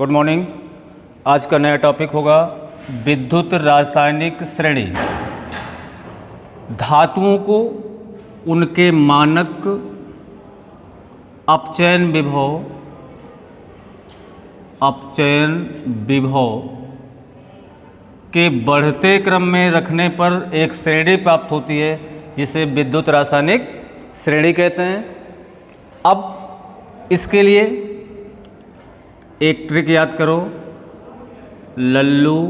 Good morning. आज का नया टॉपिक होगा विद्युत रासायनिक श्रेणी। धातुओं को उनके मानक अपचयन विभव के बढ़ते क्रम में रखने पर एक श्रेणी प्राप्त होती है जिसे विद्युत रासायनिक श्रेणी कहते हैं। अब इसके लिए एक ट्रिक याद करो। लल्लू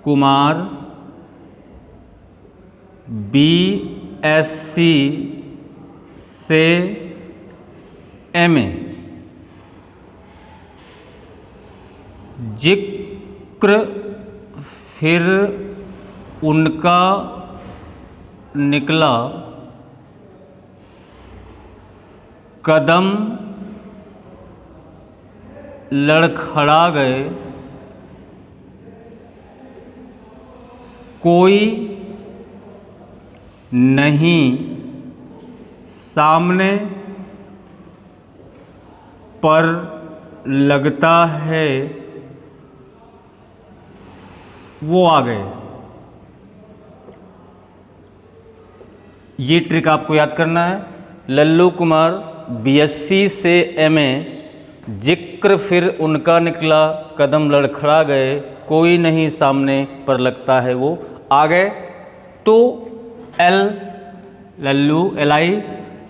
कुमार BSc से MA, जिक्र फिर उनका निकला कदम लड़खड़ा गए, कोई नहीं सामने पर लगता है वो आ गए। ये ट्रिक आपको याद करना है। लल्लू कुमार BSc से MA, जिक्र फिर उनका निकला कदम लड़खड़ा गए, कोई नहीं सामने पर लगता है वो आ गए। तो लल्लू LI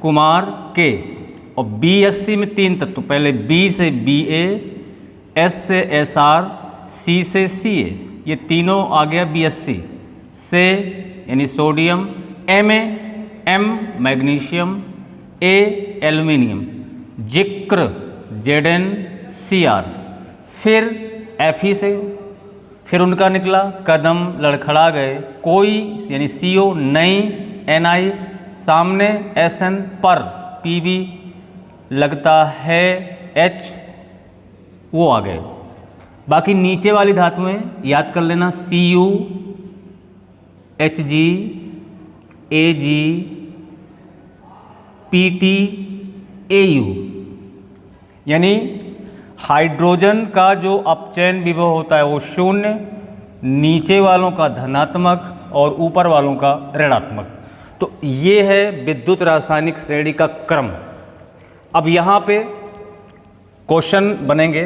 कुमार K और BSc में 3 तत्व, पहले B से BA, S से SR, C से CA, ये तीनों आ गया BSc से, यानी sodium, MA M magnesium, A aluminium, जिक्र ZnCr, फिर Fe से फिर उनका निकला कदम लड़खड़ा गए, कोई यानी CO नहीं, Ni सामने, Sn पर Pb लगता है H, वो आ गए। बाकी नीचे वाली धातुएं याद कर लेना। Cu, Hg, Ag, Pt, Au, यानी हाइड्रोजन का जो अपचयन विभव होता है वो 0, नीचे वालों का धनात्मक और ऊपर वालों का ऋणात्मक। तो ये है विद्युत रासायनिक श्रेणी का क्रम। अब यहाँ पे क्वेश्चन बनेंगे।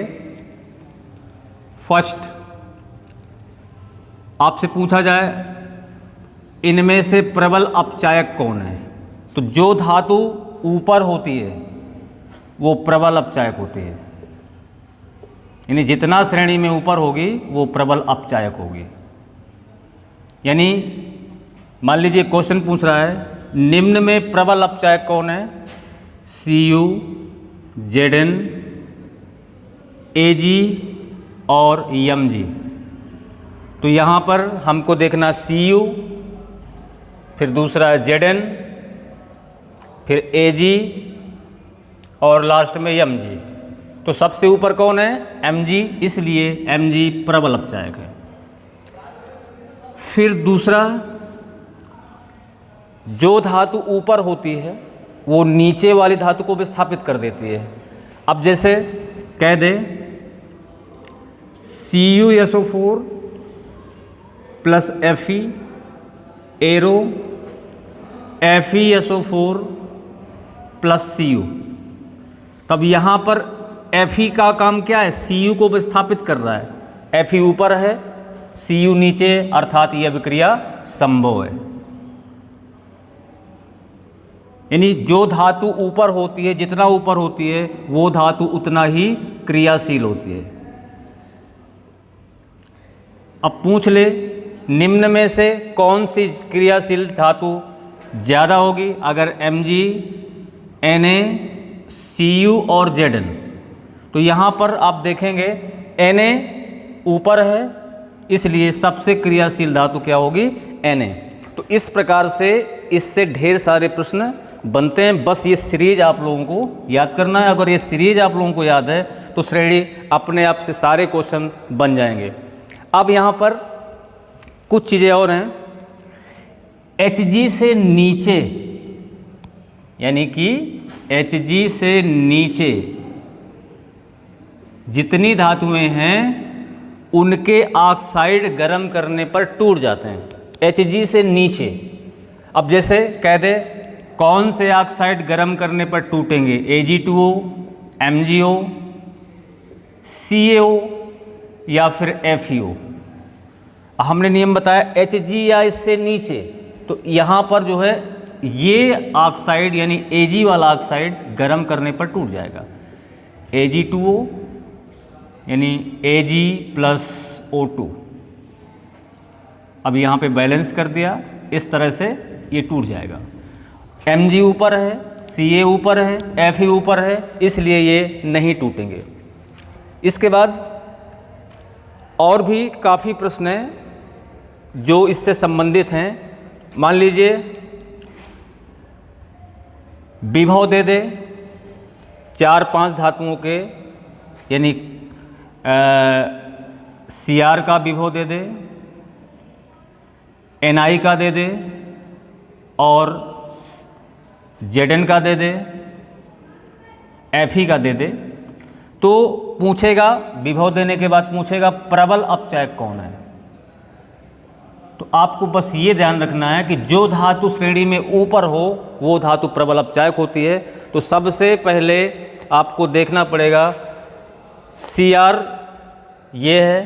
फर्स्ट आपसे पूछा जाए इनमें से प्रबल अपचायक कौन है, तो जो धातु ऊपर होती है वो प्रबल अपचायक होती है, यानी जितना श्रेणी में ऊपर होगी वो प्रबल अपचायक होगी। यानी मान लीजिए क्वेश्चन पूछ रहा है निम्न में प्रबल अपचायक कौन है, Cu, Zn, Ag और Mg। तो यहाँ पर हमको देखना Cu, फिर दूसरा है Zn, फिर Ag और लास्ट में Mg। तो सबसे ऊपर कौन है, Mg, इसलिए Mg प्रबल अपचायक है। फिर दूसरा, जो धातु ऊपर होती है वो नीचे वाली धातु को विस्थापित कर देती है। अब जैसे कह दे CuSO4 plus Fe arrow FeSO4 plus Cu, तब यहाँ पर Fe का काम क्या है, Cu को विस्थापित कर रहा है। Fe ऊपर है, Cu नीचे, अर्थात यह अभिक्रिया संभव है। यानी जो धातु ऊपर होती है, जितना ऊपर होती है वो धातु उतना ही क्रियाशील होती है। अब पूछ ले निम्न में से कौन सी क्रियाशील धातु ज़्यादा होगी। अगर Mg, Na, Cu और Zn, तो यहाँ पर आप देखेंगे Na ऊपर है, इसलिए सबसे क्रियाशील धातु क्या होगी, Na। तो इस प्रकार से इससे ढेर सारे प्रश्न बनते हैं। बस ये सीरीज आप लोगों को याद करना है। अगर ये सीरीज आप लोगों को याद है तो श्रेणी अपने आप से सारे क्वेश्चन बन जाएंगे। अब यहाँ पर कुछ चीज़ें और हैं। Hg से नीचे, यानी कि Hg से नीचे जितनी धातुएं हैं उनके ऑक्साइड गर्म करने पर टूट जाते हैं, Hg से नीचे। अब जैसे कह दे कौन से ऑक्साइड गर्म करने पर टूटेंगे, Ag2O, MgO, CaO या फिर FeO। हमने नियम बताया Hg या इससे नीचे, तो यहाँ पर जो है ये ऑक्साइड यानी Ag वाला ऑक्साइड गर्म करने पर टूट जाएगा। Ag2O यानी Ag+O2। अब यहाँ पे बैलेंस कर दिया, इस तरह से ये टूट जाएगा। Mg ऊपर है, Ca ऊपर है, Fe ऊपर है, इसलिए ये नहीं टूटेंगे। इसके बाद और भी काफ़ी प्रश्न हैं जो इससे संबंधित हैं। मान लीजिए विभव दे दे 4-5 धातुओं के, यानी Cr का विभव दे दे, Ni का दे दे और Zn का दे दे, Fe का दे दे, तो पूछेगा विभव देने के बाद पूछेगा प्रबल अपचायक कौन है। तो आपको बस ये ध्यान रखना है कि जो धातु श्रेणी में ऊपर हो वो धातु प्रबल अपचायक होती है। तो सबसे पहले आपको देखना पड़ेगा Cr ये है,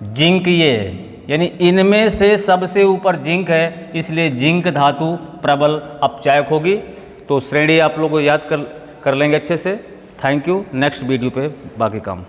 जिंक ये है, यानी इनमें से सबसे ऊपर जिंक है, इसलिए जिंक धातु प्रबल अपचायक होगी। तो श्रेणी आप लोग को याद कर लेंगे अच्छे से। Thank you. नेक्स्ट वीडियो पे बाकी काम।